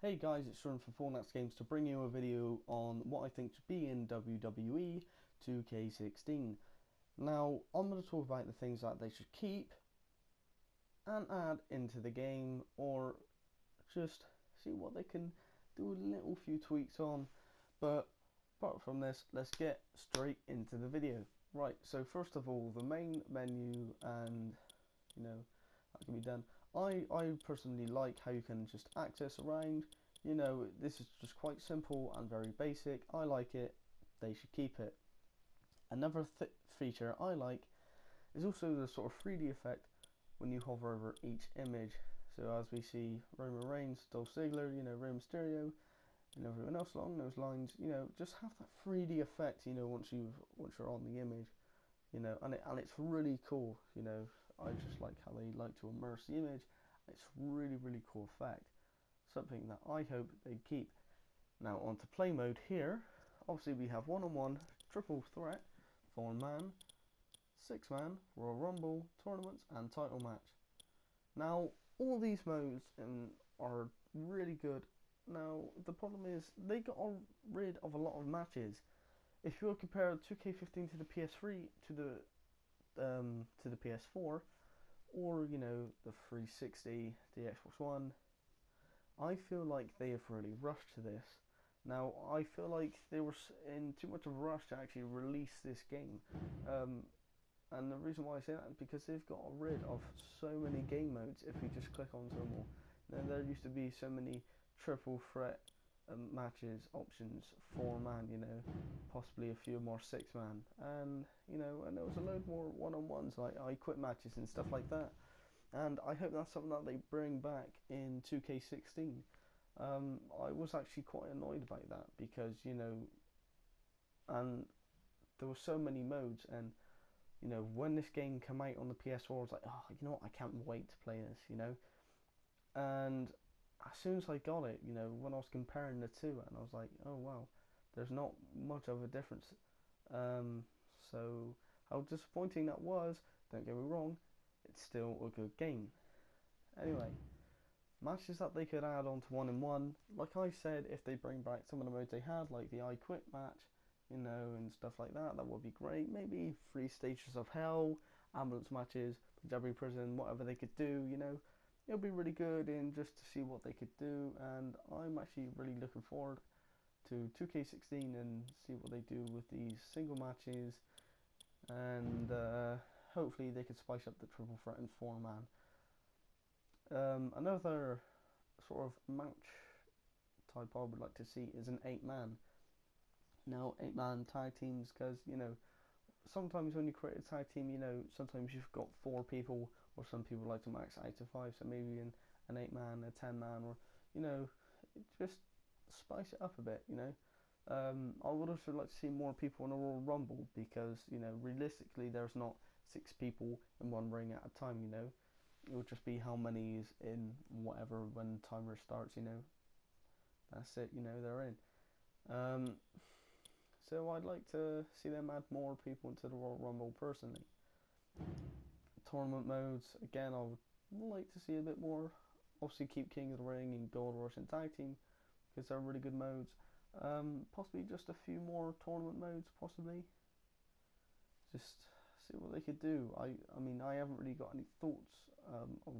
Hey guys, it's Sean from Fortnite Games to bring you a video on what I think should be in WWE 2K16. Now, I'm going to talk about the things that they should keep and add into the game, or just see what they can do a little few tweaks on. But apart from this, let's get straight into the video. Right, so first of all, the main menu, and that can be done. I personally like how you can just access around. This is just quite simple and very basic. I like it. They should keep it. Another feature I like is also the sort of 3D effect when you hover over each image. So as we see Roman Reigns, Dolph Ziggler, Rey Mysterio, and everyone else along those lines, just have that 3D effect, once you're on the image, and it's really cool. I just like how they like to immerse the image. It's really cool effect, something that I hope they keep. Now on to play mode here. Obviously we have one-on-one, triple threat, 4-man, 6-man, Royal Rumble, tournaments and title match. Now all these modes are really good. Now the problem is they got rid of a lot of matches. If you compare 2K15 to the PS3 to the PS4, or the 360, the Xbox One, I feel like they have really rushed to this. Now I feel like they were in too much of a rush to actually release this game, and the reason why I say that is because they've got rid of so many game modes. If you just click onto them all, there used to be so many triple threat matches options, 4-man, possibly a few more 6-man, and and there was a load more one-on-ones like I quit matches and stuff like that. And I hope that's something that they bring back in 2K16. I was actually quite annoyed about that because and there were so many modes, and when this game came out on the PS4, I was like, oh, what, I can't wait to play this, and as soon as I got it, when I was comparing the two, and I was like, oh wow, there's not much of a difference. So how disappointing that was. Don't get me wrong, it's still a good game. Anyway, matches that they could add on to 1-in-1, like I said, if they bring back some of the modes they had, like the I Quit match, and stuff like that, that would be great. Maybe 3 stages of hell, ambulance matches, Punjabi prison, whatever they could do, it'll be really good in just to see what they could do. And I'm actually really looking forward to 2K16 and see what they do with these single matches, and hopefully they could spice up the triple threat and 4-man. Another sort of match type I would like to see is an 8-man. Now 8-man tag teams, because sometimes when you create a tag team, sometimes you've got 4 people, or some people like to max out to 5, so maybe an 8-man, a 10-man, or just spice it up a bit. I would also like to see more people in a Royal Rumble, because realistically there's not 6 people in one ring at a time. It would just be how many is in whatever when timer starts. That's it. They're in. So I'd like to see them add more people into the Royal Rumble personally. Tournament modes, again, I would like to see a bit more. Obviously keep King of the Ring and Gold Rush and Tag Team, because they're really good modes. Possibly just a few more tournament modes, possibly. Just see what they could do. I mean, I haven't really got any thoughts of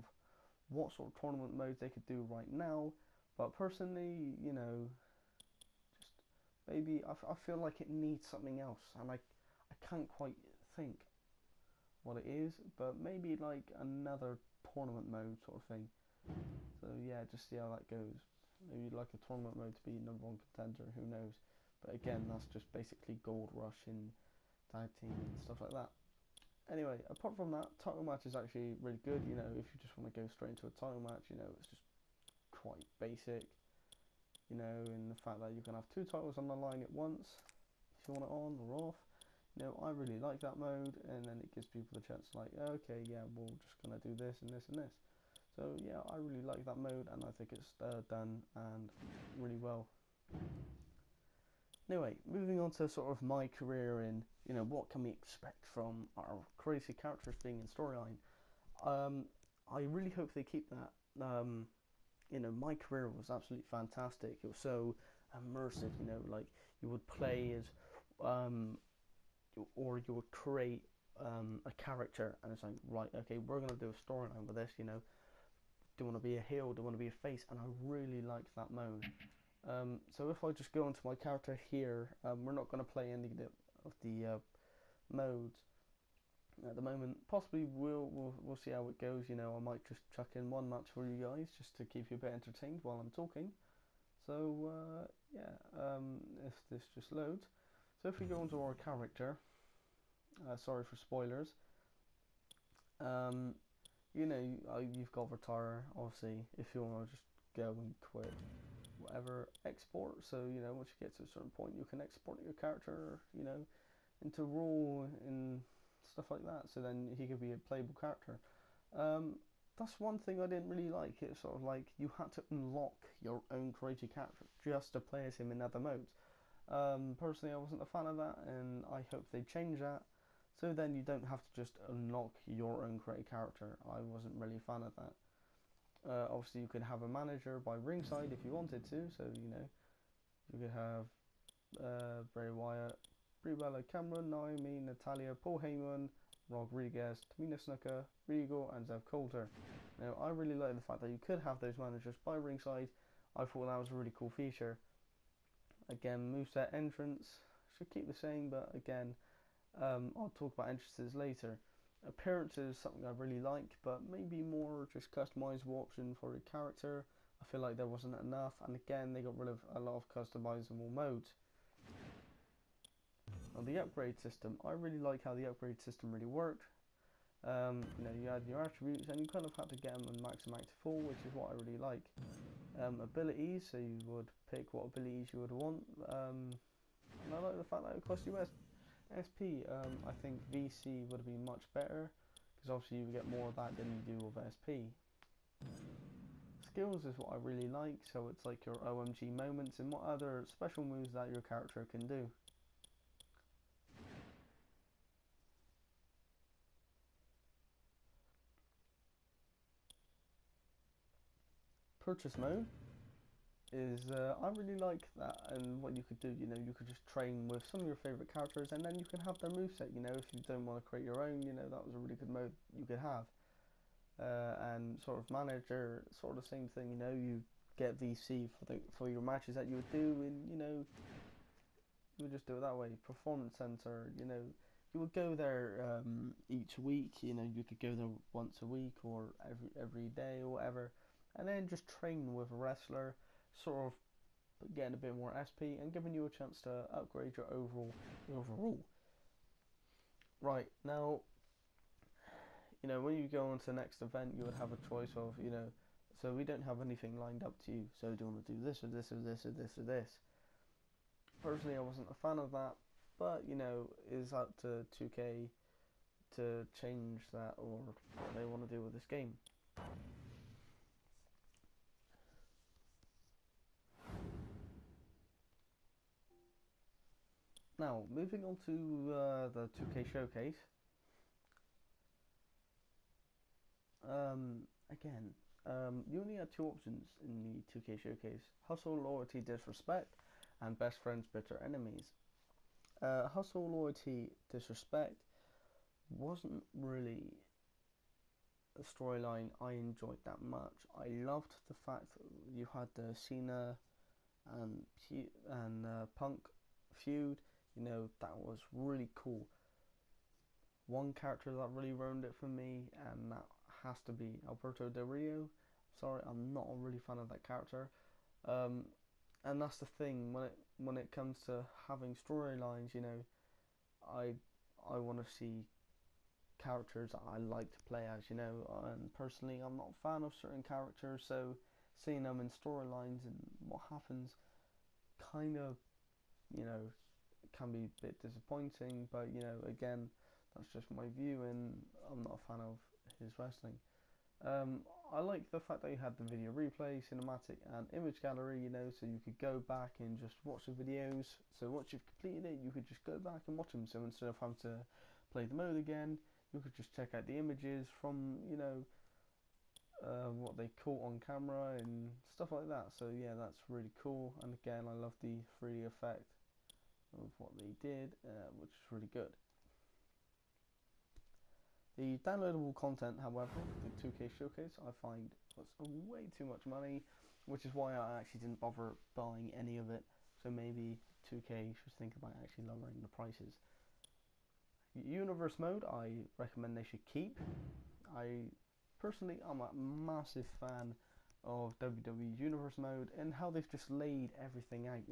what sort of tournament modes they could do right now, but personally, just maybe I feel like it needs something else, and I can't quite think what it is, but maybe like another tournament mode sort of thing. So yeah, just see how that goes. Maybe like a tournament mode to be #1 contender, who knows. But again, that's just basically Gold Rush and Tag Team and stuff like that. Anyway, apart from that, title match is actually really good. If you just want to go straight into a title match, it's just quite basic. In the fact that you can have 2 titles on the line at once, if you want it on or off. I really like that mode, and then it gives people the chance to, like, okay, yeah, we're just gonna do this and this and this. So yeah, I really like that mode, and I think it's done and really well. Anyway, moving on to sort of my career in, what can we expect from our crazy characters being in storyline. I really hope they keep that. you know, my career was absolutely fantastic. It was so immersive, you know, like you would play as, um, or you would create a character, and it's like, right, okay, we're gonna do a storyline with this, you know. Do you want to be a heel? Do you want to be a face? And I really liked that mode. So if I just go into my character here, we're not going to play any of the modes at the moment. Possibly we'll see how it goes. You know, I might just chuck in one match for you guys just to keep you a bit entertained while I'm talking. So yeah, if this just loads. So if we go into our character, sorry for spoilers. Um, you know, you've got retire. Obviously, if you want to just go and quit, whatever, export. So you know, once you get to a certain point, you can export your character, you know, into raw and stuff like that. So then he could be a playable character. Um, that's one thing I didn't really like. It's sort of like you had to unlock your own created character just to play as him in other modes. Personally, I wasn't a fan of that, and I hope they change that. So then you don't have to just unlock your own created character. I wasn't really a fan of that. Obviously, you could have a manager by ringside if you wanted to. So you know, you could have Bray Wyatt, Brie Bella, Cameron, Naomi, Natalia, Paul Heyman, Rodriguez, Tamina Snuka, Regal, and Zev Coulter. Now, I really like the fact that you could have those managers by ringside. I thought that was a really cool feature. Again, moveset entrance should keep the same, but again, I'll talk about entrances later. Appearances, something I really like, but maybe more just customizable option for a character. I feel like there wasn't enough, and again, they got rid of a lot of customizable modes. Now, the upgrade system, I really like how the upgrade system really worked. You know, you had your attributes, and you kind of had to get them and max them out to full, which is what I really like. Abilities, so you would pick what abilities you would want. And I like the fact that it cost you SP. I think VC would be much better, because obviously you get more of that than you do with SP. Skills is what I really like, so it's like your OMG moments and what other special moves that your character can do. Purchase mode is I really like that, and what you could do, you know, you could just train with some of your favorite characters, and then you can have their moveset. You know, if you don't want to create your own, you know, that was a really good mode you could have. And sort of manager, sort of the same thing. You know, you get VC for your matches that you would do, and you know, you would just do it that way. Performance center, you know, you would go there each week. You know, you could go there once a week or every day or whatever, and then just train with a wrestler, sort of getting a bit more SP and giving you a chance to upgrade your overall. Right now, you know, when you go on to the next event, you would have a choice of, you know, so we don't have anything lined up to you. So do you want to do this or this or this or this or this? Personally, I wasn't a fan of that, but you know, it's up to 2K to change that or what they want to do with this game. Now, moving on to the 2K showcase. Again, you only had two options in the 2K showcase: hustle, loyalty, disrespect, and best friends, bitter enemies. Hustle, loyalty, disrespect wasn't really a storyline I enjoyed that much. I loved the fact that you had the Cena and Punk feud. You know, that was really cool. One character that really ruined it for me, and that has to be Alberto Del Rio. Sorry, I'm not a really fan of that character. Um, and that's the thing when it comes to having storylines. You know, I I want to see characters that I like to play as. You know, and personally, I'm not a fan of certain characters, so seeing them in storylines and what happens, kind of, you know, can be a bit disappointing. But you know, again, that's just my view, and I'm not a fan of his wrestling. I like the fact that you had the video replay, cinematic, and image gallery, you know, so you could go back and just watch the videos. So once you've completed it, you could just go back and watch them. So instead of having to play the mode again, you could just check out the images from, you know, what they caught on camera and stuff like that. So yeah, that's really cool. And again, I love the 3D effect of what they did, which is really good. The downloadable content, however, the 2K Showcase, I find was way too much money, which is why I actually didn't bother buying any of it. So maybe 2K should think about actually lowering the prices. Universe mode, I recommend they should keep. I'm a massive fan of WWE's Universe mode and how they've just laid everything out.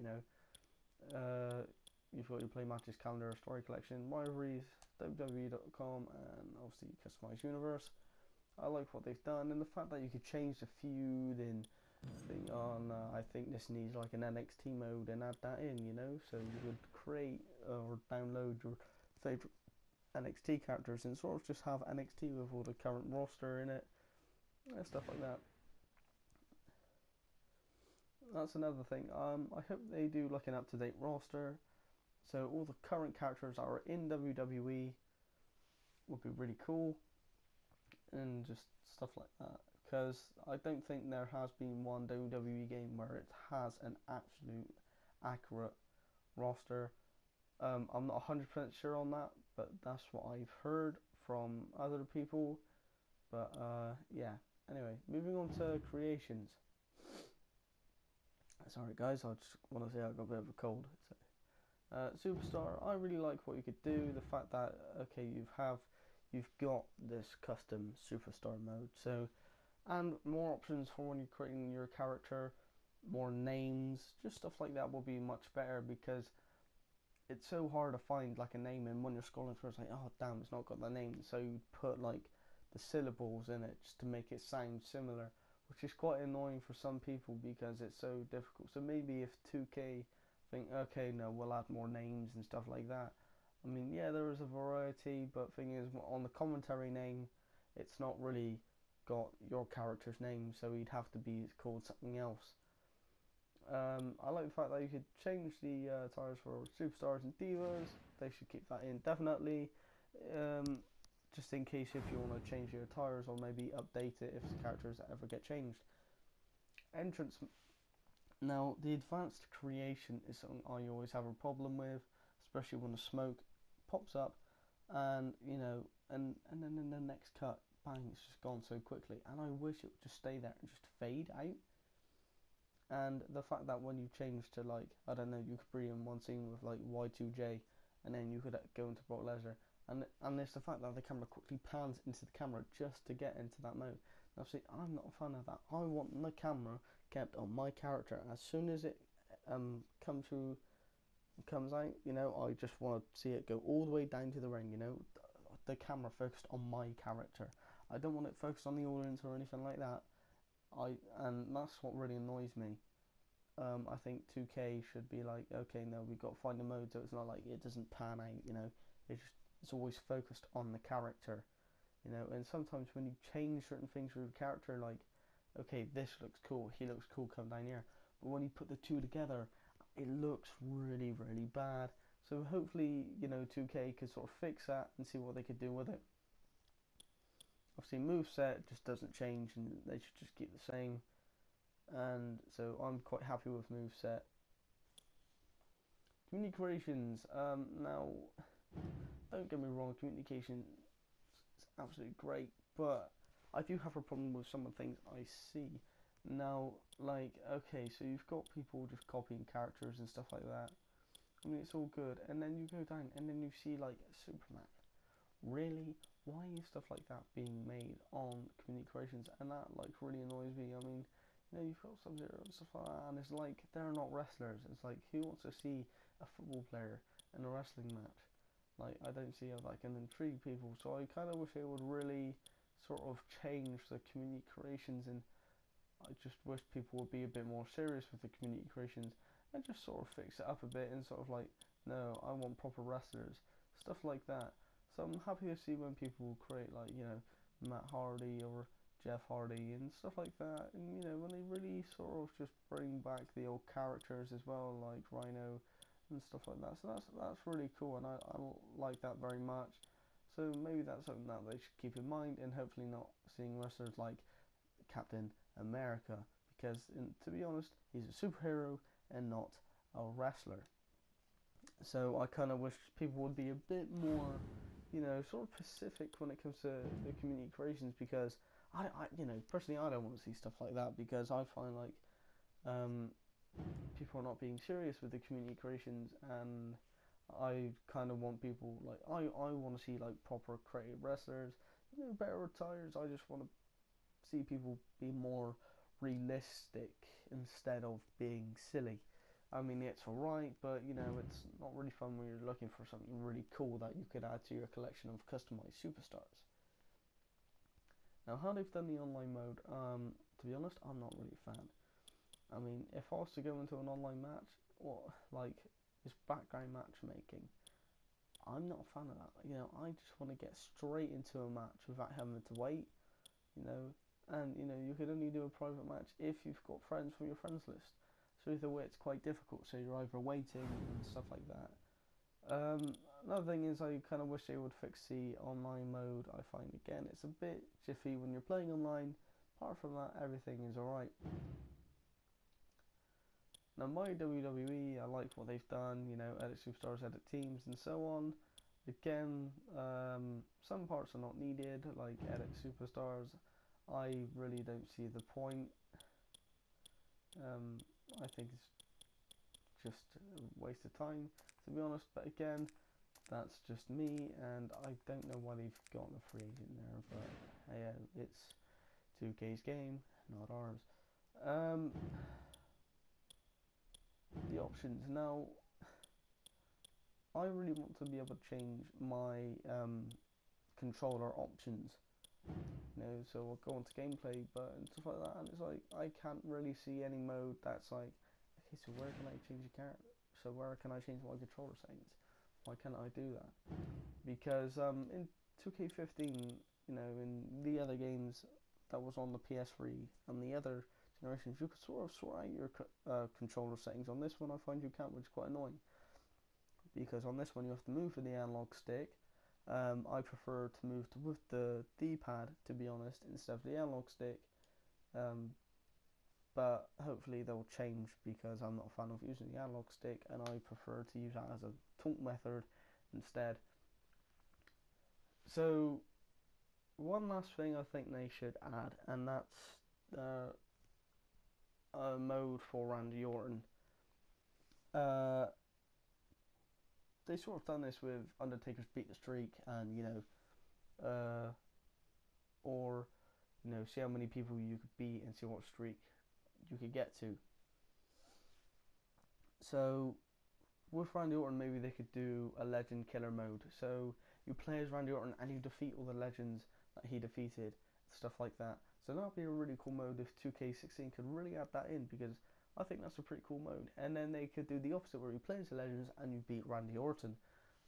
You've got your play matches calendar, story collection, rivalries, WWE.com, and obviously customized universe. I like what they've done, and the fact that you could change the feud and think, oh no, I think this needs like an NXT mode and add that in, so you would create or download your favorite NXT characters and sort of just have NXT with all the current roster in it and stuff like that. That's another thing. I hope they do like an up-to-date roster, so all the current characters that are in WWE would be really cool, and just stuff like that. Because I don't think there has been one WWE game where it has an absolute accurate roster. I'm not 100% sure on that, but that's what I've heard from other people. But yeah. Anyway, moving on to creations. Sorry guys, I just want to say I got a bit of a cold. So, Superstar, I really like what you could do. The fact that okay, you've got this custom Superstar mode. So, and more options for when you're creating your character, more names, just stuff like that will be much better because it's so hard to find like a name, and when you're scrolling through it's like, oh damn, it's not got the name, so you put like the syllables in it just to make it sound similar, which is quite annoying for some people because it's so difficult. So maybe if 2K think, okay, no, we'll add more names and stuff like that. I mean, yeah, there is a variety, but thing is, on the commentary name, it's not really got your character's name, so he'd have to be called something else. I like the fact that you could change the tires for superstars and divas. They should keep that in definitely, just in case if you want to change your tires or maybe update it if the characters ever get changed. Entrance. Now the advanced creation is something I always have a problem with, especially when the smoke pops up, and and then in the next cut, bang, it's just gone so quickly. And I wish it would just stay there and just fade out. And the fact that when you change to like, I don't know, you could be in one scene with like Y2J, and then you could go into Brock Lesnar, and it's the fact that the camera quickly pans into the camera just to get into that mode. Now see, I'm not a fan of that. I want the camera kept on my character as soon as it comes out. I just want to see it go all the way down to the ring. The camera focused on my character. I don't want it focused on the audience or anything like that. And that's what really annoys me. I think 2K should be like, okay, no, we've got to find a mode so it's not like it doesn't pan out. It's always focused on the character, and sometimes when you change certain things with the character, like, okay, this looks cool, he looks cool, come down here, but when you put the two together, it looks really, really bad. So hopefully, 2K could sort of fix that and see what they could do with it. Obviously, moveset just doesn't change, and they should just keep the same. And so I'm quite happy with moveset. Communications. Now, don't get me wrong, communication is absolutely great, but I do have a problem with some of the things I see. Now, like, okay, so you've got people just copying characters and stuff like that. I mean, it's all good, and then you go down, and then you see like Superman. Really? Why is stuff like that being made on community creations? And that like really annoys me. I mean, you've got Sub-Zero and stuff like that, and it's like they're not wrestlers. It's like, who wants to see a football player in a wrestling match? Like, I don't see how that can intrigue people. So I kind of wish they would really sort of change the community creations, and I just wish people would be a bit more serious with the community creations and just sort of fix it up a bit and sort of like, no, I want proper wrestlers, stuff like that. So I'm happy to see when people create like, Matt Hardy or Jeff Hardy and stuff like that, and when they really sort of just bring back the old characters as well, like Rhino and stuff like that. So that's really cool, and I like that very much. So maybe that's something that they should keep in mind, and hopefully not seeing wrestlers like Captain America, because to be honest, he's a superhero and not a wrestler. So I kind of wish people would be a bit more, sort of specific when it comes to the community creations, because personally, I don't want to see stuff like that, because I find like people are not being serious with the community creations, and I kind of want people like I want to see like proper creative wrestlers, better attires. I just want to see people be more realistic instead of being silly. I mean, it's alright, but it's not really fun when you're looking for something really cool that you could add to your collection of customized superstars. Now, how they've done the online mode, to be honest, I'm not really a fan. I mean, if I was to go into an online match, like this background matchmaking, I'm not a fan of that. I just want to get straight into a match without having to wait, and you could only do a private match if you've got friends from your friends list. So either way, it's quite difficult. So you're either waiting and stuff like that. Another thing is, I kind of wish they would fix the online mode. I find again it's a bit jiffy when you're playing online. Apart from that, everything is alright. Now, my WWE, I like what they've done. Edit superstars, edit teams, and so on. Again, some parts are not needed, like edit superstars. I really don't see the point. I think it's just a waste of time, to be honest. But again, that's just me, and I don't know why they've got a free agent there. But hey, it's 2K's game, not ours. The options now. I really want to be able to change my controller options. So I'll go onto gameplay, but and stuff like that, and it's like I can't really see any mode that's like, okay, so where can I change the character? So where can I change my controller settings? Why can't I do that? Because in 2K15, in the other games that was on the PS3 and the other generations, you could sort out your controller settings. On this one, I find you can't, which is quite annoying. Because on this one, you have to move with the analog stick. I prefer to move with the D-pad, to be honest, instead of the analog stick. But hopefully they'll change, because I'm not a fan of using the analog stick, and I prefer to use that as a taunt method instead. So one last thing I think they should add, and that's a mode for Randy Orton. They sort of done this with Undertaker's Beat the Streak, and or see how many people you could beat and see what streak you could get to. So with Randy Orton, maybe they could do a legend killer mode. So you play as Randy Orton and you defeat all the legends that he defeated, stuff like that. So that would be a really cool mode if 2K16 could really add that in, because I think that's a pretty cool mode. And then they could do the opposite, where you play as the legends and you beat Randy Orton.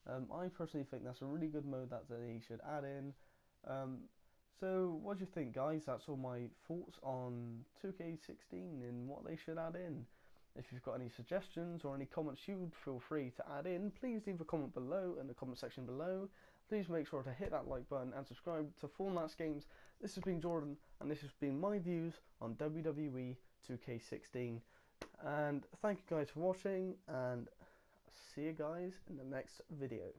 I personally think that's a really good mode that they should add in. So what do you think, guys? That's all my thoughts on 2K16 and what they should add in. If you've got any suggestions or any comments you'd feel free to add in, please leave a comment below in the comment section below. Please make sure to hit that like button and subscribe to Formats Games. This has been Jordan, and this has been my views on WWE 2K16. And thank you guys for watching, and see you guys in the next video.